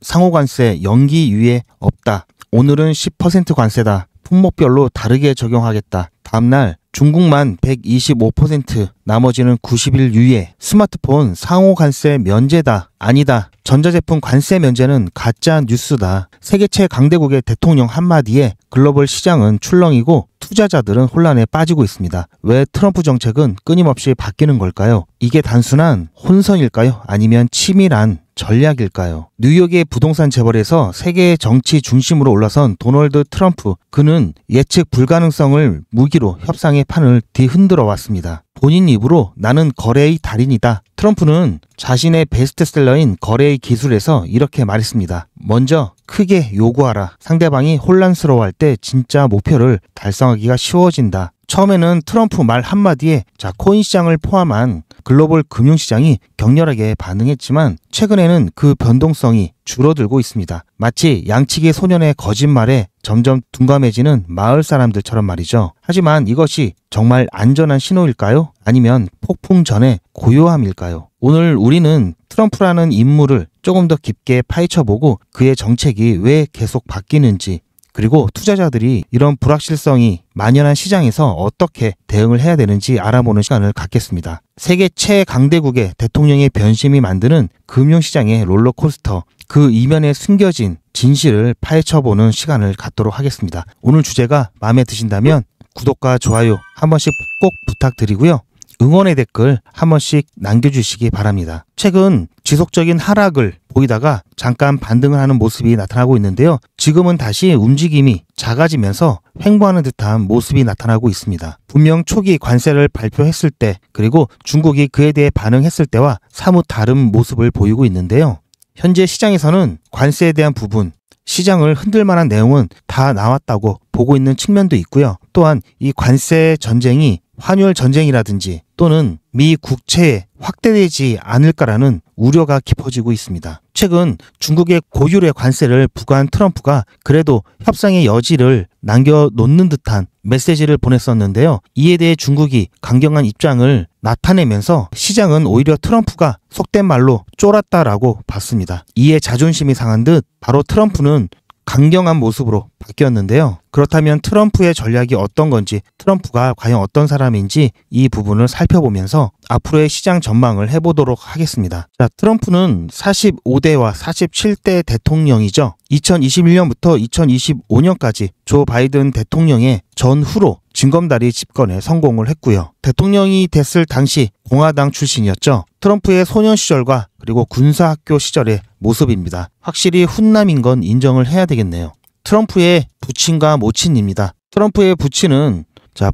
상호관세 연기 유예 없다. 오늘은 10% 관세다. 품목별로 다르게 적용하겠다. 다음날 중국만 125%, 나머지는 90일 유예. 스마트폰 상호관세 면제다. 아니다. 전자제품 관세 면제는 가짜 뉴스다. 세계 최강대국의 대통령 한마디에 글로벌 시장은 출렁이고 투자자들은 혼란에 빠지고 있습니다. 왜 트럼프 정책은 끊임없이 바뀌는 걸까요? 이게 단순한 혼선일까요? 아니면 치밀한 전략일까요? 뉴욕의 부동산 재벌에서 세계의 정치 중심으로 올라선 도널드 트럼프, 그는 예측 불가능성을 무기로 협상의 판을 뒤흔들어 왔습니다. 본인 입으로 나는 거래의 달인이다. 트럼프는 자신의 베스트셀러인 거래의 기술에서 이렇게 말했습니다. 먼저 크게 요구하라. 상대방이 혼란스러워할 때 진짜 목표를 달성하기가 쉬워진다. 처음에는 트럼프 말 한마디에 코인 시장을 포함한 글로벌 금융시장이 격렬하게 반응했지만 최근에는 그 변동성이 줄어들고 있습니다. 마치 양치기 소년의 거짓말에 점점 둔감해지는 마을 사람들처럼 말이죠. 하지만 이것이 정말 안전한 신호일까요? 아니면 폭풍 전의 고요함일까요? 오늘 우리는 트럼프라는 인물을 조금 더 깊게 파헤쳐보고 그의 정책이 왜 계속 바뀌는지, 그리고 투자자들이 이런 불확실성이 만연한 시장에서 어떻게 대응을 해야 되는지 알아보는 시간을 갖겠습니다. 세계 최강대국의 대통령의 변심이 만드는 금융시장의 롤러코스터, 그 이면에 숨겨진 진실을 파헤쳐보는 시간을 갖도록 하겠습니다. 오늘 주제가 마음에 드신다면 구독과 좋아요 한 번씩 꼭 부탁드리고요. 응원의 댓글 한 번씩 남겨주시기 바랍니다. 최근 지속적인 하락을 보이다가 잠깐 반등을 하는 모습이 나타나고 있는데요. 지금은 다시 움직임이 작아지면서 횡보하는 듯한 모습이 나타나고 있습니다. 분명 초기 관세를 발표했을 때, 그리고 중국이 그에 대해 반응했을 때와 사뭇 다른 모습을 보이고 있는데요. 현재 시장에서는 관세에 대한 부분, 시장을 흔들 만한 내용은 다 나왔다고 보고 있는 측면도 있고요. 또한 이 관세 전쟁이 환율 전쟁이라든지 또는 미 국채에 확대되지 않을까라는 우려가 깊어지고 있습니다. 최근 중국의 고율의 관세를 부과한 트럼프가 그래도 협상의 여지를 남겨놓는 듯한 메시지를 보냈었는데요. 이에 대해 중국이 강경한 입장을 나타내면서 시장은 오히려 트럼프가 속된 말로 쫄았다라고 봤습니다. 이에 자존심이 상한 듯 바로 트럼프는 강경한 모습으로 바뀌었는데요. 그렇다면 트럼프의 전략이 어떤 건지, 트럼프가 과연 어떤 사람인지 이 부분을 살펴보면서 앞으로의 시장 전망을 해보도록 하겠습니다. 자, 트럼프는 45대와 47대 대통령이죠. 2021년부터 2025년까지 조 바이든 대통령의 전후로 징검다리 집권에 성공을 했고요. 대통령이 됐을 당시 공화당 출신이었죠. 트럼프의 소년 시절과 그리고 군사학교 시절의 모습입니다. 확실히 훈남인 건 인정을 해야 되겠네요. 트럼프의 부친과 모친입니다. 트럼프의 부친은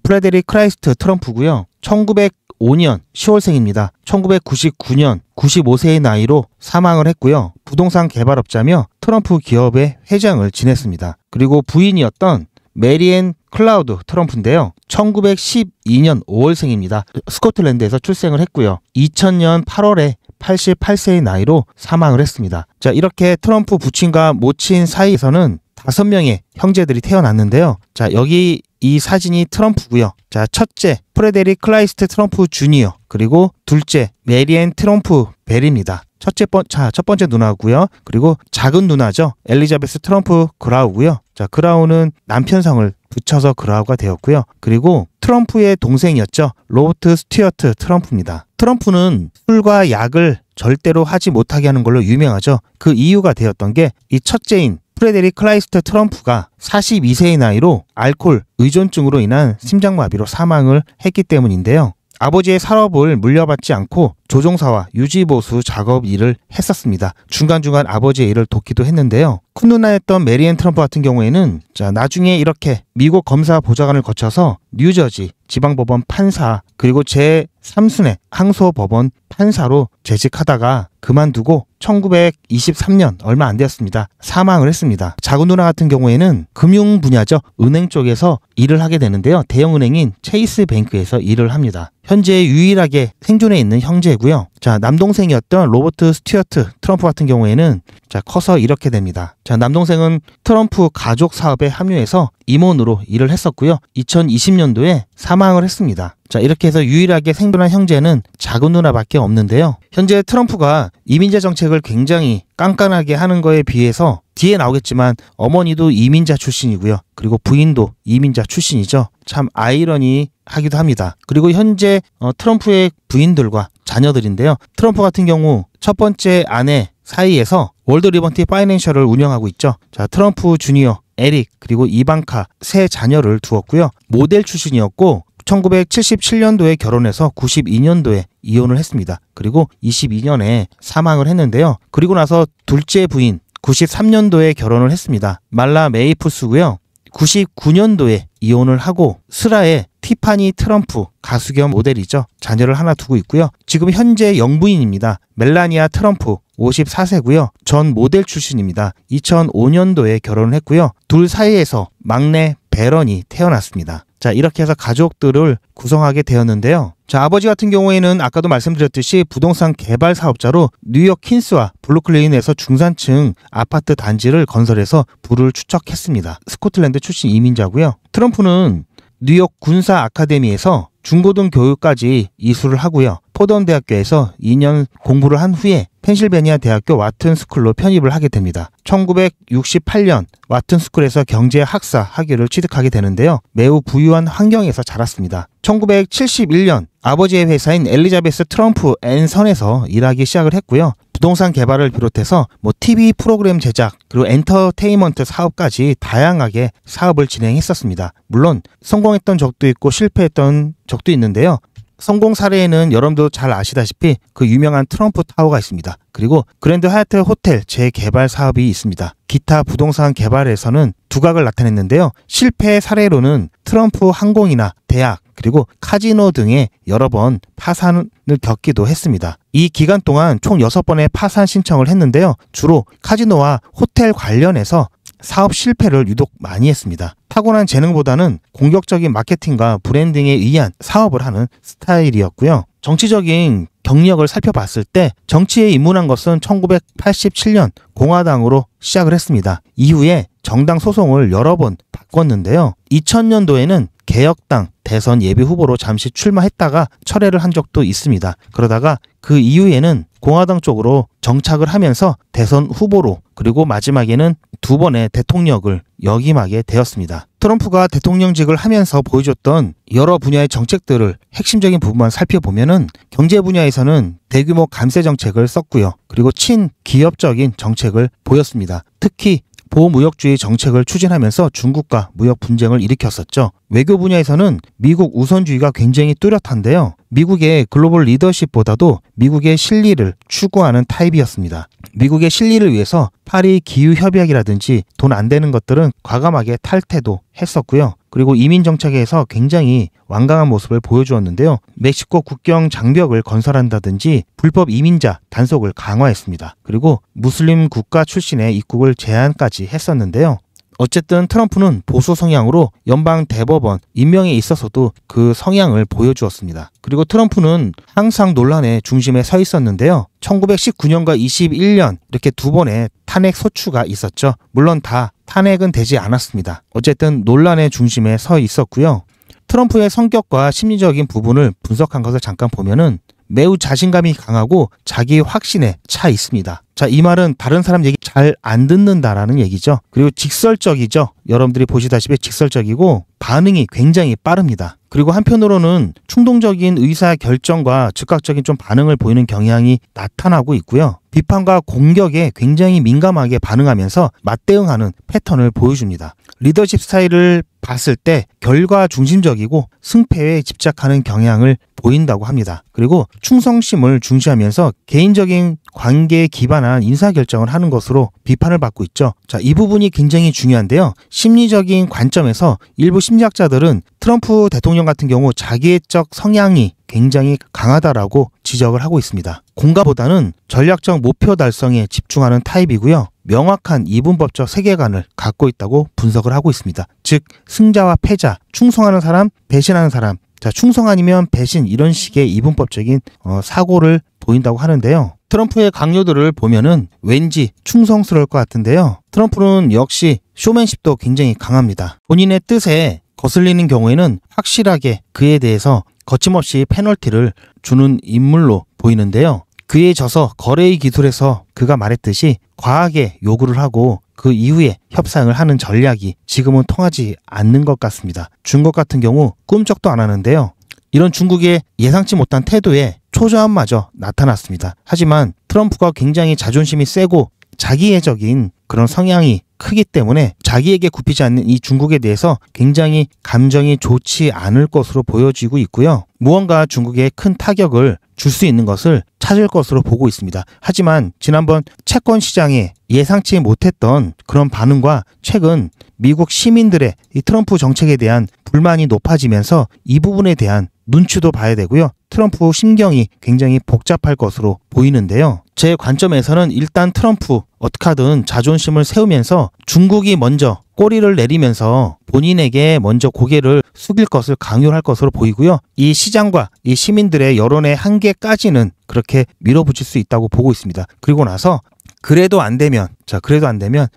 프레데릭 크라이스트 트럼프고요. 1905년 10월생입니다. 1999년 95세의 나이로 사망을 했고요. 부동산 개발업자며 트럼프 기업의 회장을 지냈습니다. 그리고 부인이었던 메리앤 클라우드 트럼프인데요. 1912년 5월생입니다. 스코틀랜드에서 출생을 했고요. 2000년 8월에 88세의 나이로 사망을 했습니다. 자, 이렇게 트럼프 부친과 모친 사이에서는 5명의 형제들이 태어났는데요. 자, 여기 이 사진이 트럼프고요. 자, 첫째 프레데릭 클라이스트 트럼프 주니어, 그리고 둘째 메리앤 트럼프 벨입니다. 첫 번째 누나고요. 그리고 작은 누나죠. 엘리자베스 트럼프 그라우고요. 자, 그라우는 남편성을 붙여서 그라우가 되었고요. 그리고 트럼프의 동생이었죠. 로버트 스튜어트 트럼프입니다. 트럼프는 술과 약을 절대로 하지 못하게 하는 걸로 유명하죠. 그 이유가 되었던 게 이 첫째인 프레데릭 클라이스트 트럼프가 42세의 나이로 알코올 의존증으로 인한 심장마비로 사망을 했기 때문인데요. 아버지의 산업을 물려받지 않고 조종사와 유지보수 작업 일을 했었습니다. 중간중간 아버지의 일을 돕기도 했는데요. 큰 누나였던 메리앤 트럼프 같은 경우에는 나중에 이렇게 미국 검사 보좌관을 거쳐서 뉴저지 지방법원 판사, 그리고 제3순회 항소법원 판사로 재직하다가 그만두고 1923년 얼마 안 되었습니다. 사망을 했습니다. 작은 누나 같은 경우에는 금융 분야죠. 은행 쪽에서 일을 하게 되는데요. 대형은행인 체이스 뱅크에서 일을 합니다. 현재 유일하게 생존해 있는 형제고요. 자, 남동생이었던 로버트 스튜어트 트럼프 같은 경우에는 커서 이렇게 됩니다. 자, 남동생은 트럼프 가족 사업에 합류해서 임원으로 일을 했었고요. 2020년도에 사망을 했습니다. 자, 이렇게 해서 유일하게 생존한 형제는 작은 누나밖에 없는데요. 현재 트럼프가 이민자 정책을 굉장히 깐깐하게 하는 거에 비해서 뒤에 나오겠지만 어머니도 이민자 출신이고요. 그리고 부인도 이민자 출신이죠. 참 아이러니하기도 합니다. 그리고 현재 트럼프의 부인들과 자녀들인데요. 트럼프 같은 경우 첫 번째 아내 사이에서 월드 리버티 파이낸셜을 운영하고 있죠. 자, 트럼프 주니어, 에릭, 그리고 이방카 세 자녀를 두었고요. 모델 출신이었고 1977년도에 결혼해서 92년도에 이혼을 했습니다. 그리고 22년에 사망을 했는데요. 그리고 나서 둘째 부인 93년도에 결혼을 했습니다. 말라 메이푸스고요. 99년도에 이혼을 하고 슬하의 티파니 트럼프 가수 겸 모델이죠. 자녀를 하나 두고 있고요. 지금 현재 영부인입니다. 멜라니아 트럼프 54세고요. 전 모델 출신입니다. 2005년도에 결혼을 했고요. 둘 사이에서 막내 베런이 태어났습니다. 자, 이렇게 해서 가족들을 구성하게 되었는데요. 자, 아버지 같은 경우에는 아까도 말씀드렸듯이 부동산 개발 사업자로 뉴욕 퀸스와 브루클린에서 중산층 아파트 단지를 건설해서 부를 축적했습니다. 스코틀랜드 출신 이민자고요. 트럼프는 뉴욕 군사 아카데미에서 중고등 교육까지 이수를 하고요. 포던 대학교에서 2년 공부를 한 후에 펜실베니아 대학교 와튼 스쿨로 편입을 하게 됩니다. 1968년 와튼 스쿨에서 경제 학사 학위를 취득하게 되는데요. 매우 부유한 환경에서 자랐습니다. 1971년 아버지의 회사인 엘리자베스 트럼프 앤 선에서 일하기 시작을 했고요. 부동산 개발을 비롯해서 TV 프로그램 제작 그리고 엔터테인먼트 사업까지 다양하게 사업을 진행했었습니다. 물론 성공했던 적도 있고 실패했던 적도 있는데요. 성공 사례에는 여러분도 잘 아시다시피 그 유명한 트럼프 타워가 있습니다. 그리고 그랜드 하얏트 호텔 재개발 사업이 있습니다. 기타 부동산 개발에서는 두각을 나타냈는데요. 실패 사례로는 트럼프 항공이나 대학 그리고 카지노 등의 여러 번 파산을 겪기도 했습니다. 이 기간 동안 총 6번의 파산 신청을 했는데요. 주로 카지노와 호텔 관련해서 사업 실패를 유독 많이 했습니다. 타고난 재능보다는 공격적인 마케팅과 브랜딩에 의한 사업을 하는 스타일이었고요. 정치적인 경력을 살펴봤을 때 정치에 입문한 것은 1987년 공화당으로 시작을 했습니다. 이후에 정당 소송을 여러 번 바꿨는데요. 2000년도에는 개혁당 대선 예비 후보로 잠시 출마했다가 철회를 한 적도 있습니다. 그러다가 그 이후에는 공화당 쪽으로 정착을 하면서 대선 후보로 그리고 마지막에는 2번의 대통령을 역임하게 되었습니다. 트럼프가 대통령직을 하면서 보여줬던 여러 분야의 정책들을 핵심적인 부분만 살펴보면은 경제 분야에서는 대규모 감세 정책을 썼고요. 그리고 친기업적인 정책을 보였습니다. 특히 보호무역주의 정책을 추진하면서 중국과 무역 분쟁을 일으켰었죠. 외교 분야에서는 미국 우선주의가 굉장히 뚜렷한데요. 미국의 글로벌 리더십보다도 미국의 실리를 추구하는 타입이었습니다. 미국의 실리를 위해서 파리 기후협약이라든지 돈 안 되는 것들은 과감하게 탈퇴도 했었고요. 그리고 이민 정책에서 굉장히 완강한 모습을 보여주었는데요. 멕시코 국경 장벽을 건설한다든지 불법 이민자 단속을 강화했습니다. 그리고 무슬림 국가 출신의 입국을 제한까지 했었는데요. 어쨌든 트럼프는 보수 성향으로 연방 대법원 임명에 있어서도 그 성향을 보여주었습니다. 그리고 트럼프는 항상 논란의 중심에 서 있었는데요. 1919년과 21년 이렇게 2번의 탄핵 소추가 있었죠. 물론 다 탄핵은 되지 않았습니다. 어쨌든 논란의 중심에 서 있었고요. 트럼프의 성격과 심리적인 부분을 분석한 것을 잠깐 보면은 매우 자신감이 강하고 자기 확신에 차 있습니다. 자, 이 말은 다른 사람 얘기 잘 안 듣는다라는 얘기죠. 그리고 직설적이죠. 여러분들이 보시다시피 직설적이고 반응이 굉장히 빠릅니다. 그리고 한편으로는 충동적인 의사 결정과 즉각적인 좀 반응을 보이는 경향이 나타나고 있고요. 비판과 공격에 굉장히 민감하게 반응하면서 맞대응하는 패턴을 보여줍니다. 리더십 스타일을 봤을 때 결과 중심적이고 승패에 집착하는 경향을 보인다고 합니다. 그리고 충성심을 중시하면서 개인적인 관계에 기반한 인사결정을 하는 것으로 비판을 받고 있죠. 자, 이 부분이 굉장히 중요한데요. 심리적인 관점에서 일부 심리학자들은 트럼프 대통령 같은 경우 자기애적 성향이 굉장히 강하다라고 지적을 하고 있습니다. 공가보다는 전략적 목표 달성에 집중하는 타입이고요. 명확한 이분법적 세계관을 갖고 있다고 분석을 하고 있습니다. 즉 승자와 패자, 충성하는 사람, 배신하는 사람. 자, 충성 아니면 배신 이런 식의 이분법적인 사고를 보인다고 하는데요. 트럼프의 강요들을 보면은 왠지 충성스러울 것 같은데요. 트럼프는 역시 쇼맨십도 굉장히 강합니다. 본인의 뜻에 거슬리는 경우에는 확실하게 그에 대해서 거침없이 페널티를 주는 인물로 보이는데요. 그에 져서 거래의 기술에서 그가 말했듯이 과하게 요구를 하고 그 이후에 협상을 하는 전략이 지금은 통하지 않는 것 같습니다. 중국 같은 경우 꿈쩍도 안 하는데요. 이런 중국의 예상치 못한 태도에 초조함마저 나타났습니다. 하지만 트럼프가 굉장히 자존심이 세고 자기애적인 그런 성향이 크기 때문에 자기에게 굽히지 않는 이 중국에 대해서 굉장히 감정이 좋지 않을 것으로 보여지고 있고요. 무언가 중국에 큰 타격을 줄 수 있는 것을 찾을 것으로 보고 있습니다. 하지만 지난번 채권 시장에 예상치 못했던 그런 반응과 최근 미국 시민들의 이 트럼프 정책에 대한 불만이 높아지면서 이 부분에 대한 눈치도 봐야 되고요. 트럼프 심경이 굉장히 복잡할 것으로 보이는데요. 제 관점에서는 일단 트럼프 어떻게 하든 자존심을 세우면서 중국이 먼저 꼬리를 내리면서 본인에게 먼저 고개를 숙일 것을 강요할 것으로 보이고요. 이 시장과 이 시민들의 여론의 한계까지는 그렇게 밀어붙일 수 있다고 보고 있습니다. 그리고 나서 그래도 안 되면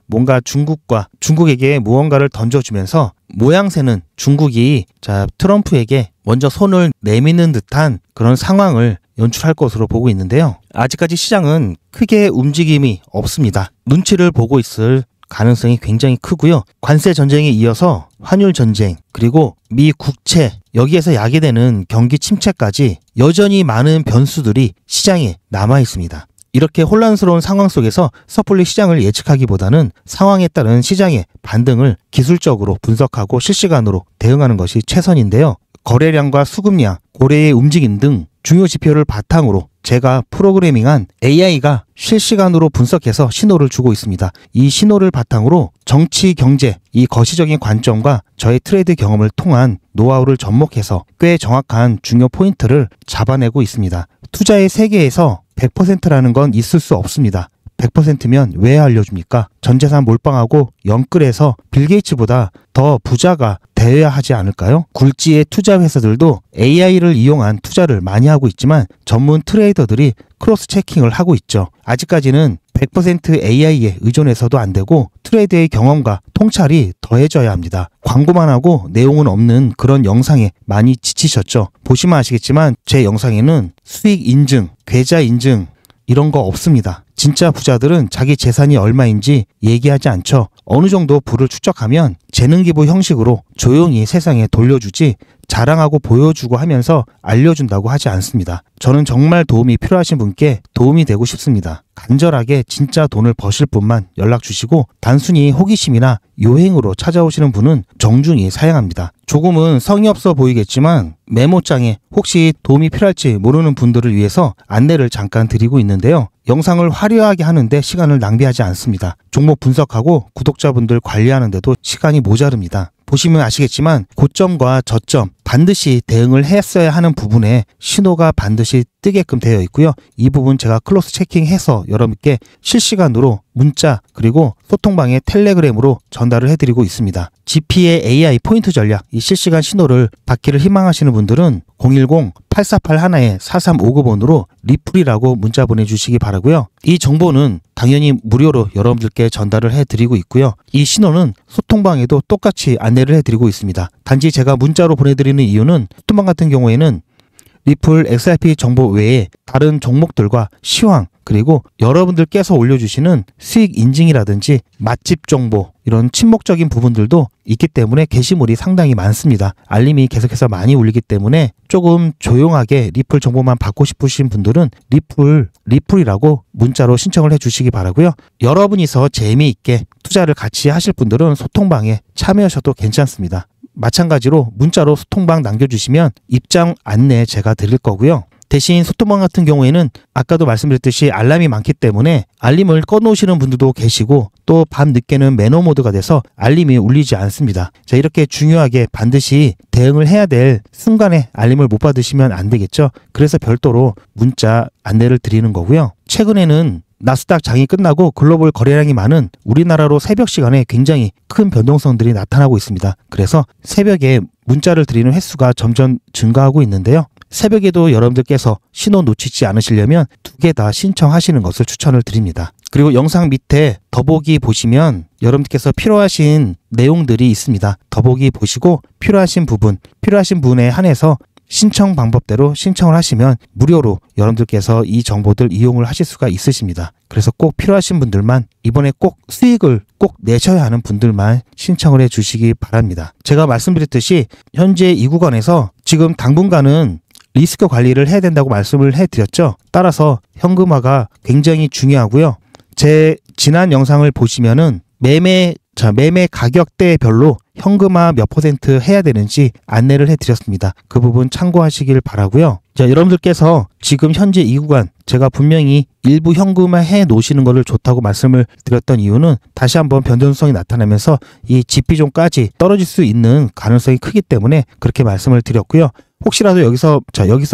뭔가 중국에게 무언가를 던져주면서 모양새는 중국이 트럼프에게 먼저 손을 내미는 듯한 그런 상황을 연출할 것으로 보고 있는데요. 아직까지 시장은 크게 움직임이 없습니다. 눈치를 보고 있을 가능성이 굉장히 크고요. 관세 전쟁에 이어서 환율 전쟁, 그리고 미 국채, 여기에서 야기되는 경기 침체까지 여전히 많은 변수들이 시장에 남아 있습니다. 이렇게 혼란스러운 상황 속에서 섣불리 시장을 예측하기보다는 상황에 따른 시장의 반등을 기술적으로 분석하고 실시간으로 대응하는 것이 최선인데요. 거래량과 수급량, 고래의 움직임 등 중요 지표를 바탕으로 제가 프로그래밍한 AI가 실시간으로 분석해서 신호를 주고 있습니다. 이 신호를 바탕으로 정치, 경제, 이 거시적인 관점과 저의 트레이드 경험을 통한 노하우를 접목해서 꽤 정확한 중요 포인트를 잡아내고 있습니다. 투자의 세계에서 100%라는 건 있을 수 없습니다. 100%면 왜 알려줍니까? 전재산 몰빵하고 영끌해서 빌 게이츠보다 더 부자가 되어야 하지 않을까요? 굴지의 투자 회사들도 AI를 이용한 투자를 많이 하고 있지만 전문 트레이더들이 크로스 체킹을 하고 있죠. 아직까지는 100% AI에 의존해서도 안 되고 트레이드의 경험과 통찰이 더해져야 합니다. 광고만 하고 내용은 없는 그런 영상에 많이 지치셨죠. 보시면 아시겠지만 제 영상에는 수익 인증, 계좌 인증 이런 거 없습니다. 진짜 부자들은 자기 재산이 얼마인지 얘기하지 않죠. 어느 정도 부를 축적하면 재능기부 형식으로 조용히 세상에 돌려주지 자랑하고 보여주고 하면서 알려준다고 하지 않습니다. 저는 정말 도움이 필요하신 분께 도움이 되고 싶습니다. 간절하게 진짜 돈을 버실 분만 연락 주시고 단순히 호기심이나 요행으로 찾아오시는 분은 정중히 사양합니다. 조금은 성의 없어 보이겠지만 메모장에 혹시 도움이 필요할지 모르는 분들을 위해서 안내를 잠깐 드리고 있는데요. 영상을 화려하게 하는데 시간을 낭비하지 않습니다. 종목 분석하고 구독자분들 관리하는데도 시간이 모자릅니다. 보시면 아시겠지만 고점과 저점 반드시 대응을 했어야 하는 부분에 신호가 반드시 뜨게끔 되어 있고요. 이 부분 제가 클로스 체킹해서 여러분께 실시간으로 문자 그리고 소통방의 텔레그램으로 전달을 해드리고 있습니다. GP의 AI 포인트 전략, 이 실시간 신호를 받기를 희망하시는 분들은 010-8481-4359번으로 리플이라고 문자 보내주시기 바라고요. 이 정보는 당연히 무료로 여러분들께 전달을 해드리고 있고요. 이 신호는 소통방에도 똑같이 안내를 해드리고 있습니다. 단지 제가 문자로 보내드리는 이유는 소통방 같은 경우에는 리플 XRP 정보 외에 다른 종목들과 시황 그리고 여러분들께서 올려주시는 수익 인증이라든지 맛집 정보 이런 친목적인 부분들도 있기 때문에 게시물이 상당히 많습니다. 알림이 계속해서 많이 울리기 때문에 조금 조용하게 리플 정보만 받고 싶으신 분들은 리플이라고 문자로 신청을 해주시기 바라고요. 여러분이서 재미있게 투자를 같이 하실 분들은 소통방에 참여하셔도 괜찮습니다. 마찬가지로 문자로 소통방 남겨주시면 입장 안내 제가 드릴 거고요. 대신 소통방 같은 경우에는 아까도 말씀드렸듯이 알람이 많기 때문에 알림을 꺼놓으시는 분들도 계시고 또 밤 늦게는 매너 모드가 돼서 알림이 울리지 않습니다. 자, 이렇게 중요하게 반드시 대응을 해야 될 순간에 알림을 못 받으시면 안 되겠죠. 그래서 별도로 문자 안내를 드리는 거고요. 최근에는 나스닥 장이 끝나고 글로벌 거래량이 많은 우리나라로 새벽 시간에 굉장히 큰 변동성들이 나타나고 있습니다. 그래서 새벽에 문자를 드리는 횟수가 점점 증가하고 있는데요. 새벽에도 여러분들께서 신호 놓치지 않으시려면 2개 다 신청하시는 것을 추천을 드립니다. 그리고 영상 밑에 더보기 보시면 여러분들께서 필요하신 내용들이 있습니다. 더보기 보시고 필요하신 부분에 한해서 신청 방법대로 신청을 하시면 무료로 여러분들께서 이 정보들 이용을 하실 수가 있으십니다. 그래서 꼭 필요하신 분들만, 이번에 꼭 수익을 꼭 내셔야 하는 분들만 신청을 해 주시기 바랍니다. 제가 말씀드렸듯이 현재 이 구간에서 지금 당분간은 리스크 관리를 해야 된다고 말씀을 해드렸죠. 따라서 현금화가 굉장히 중요하고요. 제 지난 영상을 보시면은 매매 가격대별로 현금화 몇 % 해야 되는지 안내를 해드렸습니다. 그 부분 참고하시길 바라고요. 자, 여러분들께서 지금 현재 이 구간 제가 분명히 일부 현금화 해 놓으시는 것을 좋다고 말씀을 드렸던 이유는 다시 한번 변동성이 나타나면서 이 지피종까지 떨어질 수 있는 가능성이 크기 때문에 그렇게 말씀을 드렸고요. 혹시라도 여기서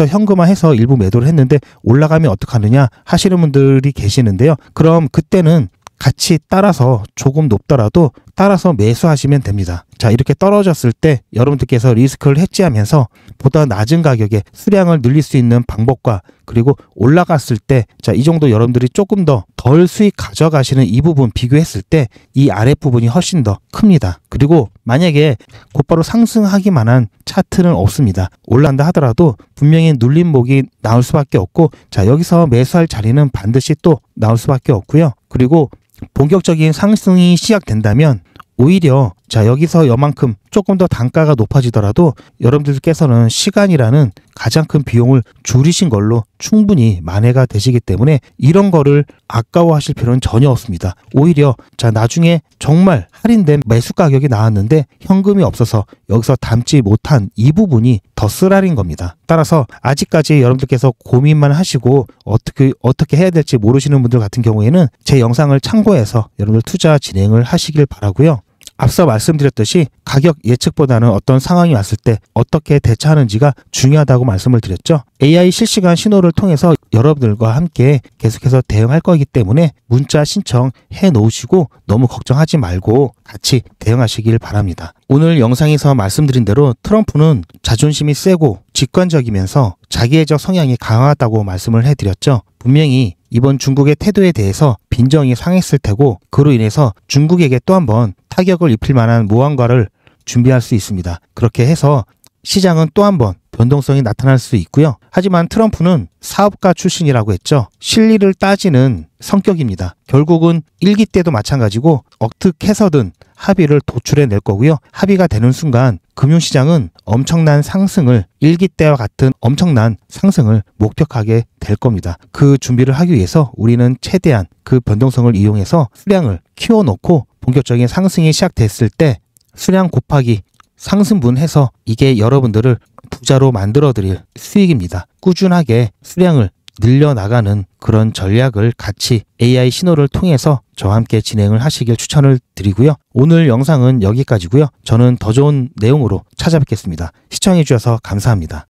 현금화해서 일부 매도를 했는데 올라가면 어떡하느냐 하시는 분들이 계시는데요. 그럼 그때는 같이 따라서 조금 높더라도 따라서 매수하시면 됩니다. 자, 이렇게 떨어졌을 때 여러분들께서 리스크를 해지하면서 보다 낮은 가격에 수량을 늘릴 수 있는 방법과 그리고 올라갔을 때 이 정도 여러분들이 조금 더 덜 수익 가져가시는 이 부분 비교했을 때 이 아랫부분이 훨씬 더 큽니다. 그리고 만약에 곧바로 상승하기만 한 차트는 없습니다. 올라간다 하더라도 분명히 눌림목이 나올 수밖에 없고, 자, 여기서 매수할 자리는 반드시 또 나올 수밖에 없고요. 그리고 본격적인 상승이 시작된다면 오히려 여기서 요만큼 조금 더 단가가 높아지더라도 여러분들께서는 시간이라는 가장 큰 비용을 줄이신 걸로 충분히 만회가 되시기 때문에 이런 거를 아까워하실 필요는 전혀 없습니다. 오히려 나중에 정말 할인된 매수 가격이 나왔는데 현금이 없어서 여기서 담지 못한 이 부분이 더 쓰라린 겁니다. 따라서 아직까지 여러분들께서 고민만 하시고 어떻게 해야 될지 모르시는 분들 같은 경우에는 제 영상을 참고해서 여러분들 투자 진행을 하시길 바라고요. 앞서 말씀드렸듯이 가격 예측보다는 어떤 상황이 왔을 때 어떻게 대처하는지가 중요하다고 말씀을 드렸죠. AI 실시간 신호를 통해서 여러분들과 함께 계속해서 대응할 거기 때문에 문자 신청해 놓으시고 너무 걱정하지 말고 같이 대응하시길 바랍니다. 오늘 영상에서 말씀드린 대로 트럼프는 자존심이 세고 직관적이면서 자기애적 성향이 강하다고 말씀을 해드렸죠. 분명히 이번 중국의 태도에 대해서 빈정이 상했을 테고 그로 인해서 중국에게 또 한번 타격을 입힐 만한 무언가를 준비할 수 있습니다. 그렇게 해서 시장은 또 한번 변동성이 나타날 수 있고요. 하지만 트럼프는 사업가 출신이라고 했죠. 실리를 따지는 성격입니다. 결국은 1기 때도 마찬가지고 어떻게 해서든 합의를 도출해낼 거고요. 합의가 되는 순간 금융시장은 엄청난 상승을 1기 때와 같은 엄청난 상승을 목격하게 될 겁니다. 그 준비를 하기 위해서 우리는 최대한 그 변동성을 이용해서 수량을 키워놓고 본격적인 상승이 시작됐을 때 수량 곱하기 상승분 해서 이게 여러분들을 부자로 만들어드릴 수익입니다. 꾸준하게 수량을 늘려나가는 그런 전략을 같이 AI 신호를 통해서 저와 함께 진행을 하시길 추천을 드리고요. 오늘 영상은 여기까지고요. 저는 더 좋은 내용으로 찾아뵙겠습니다. 시청해 주셔서 감사합니다.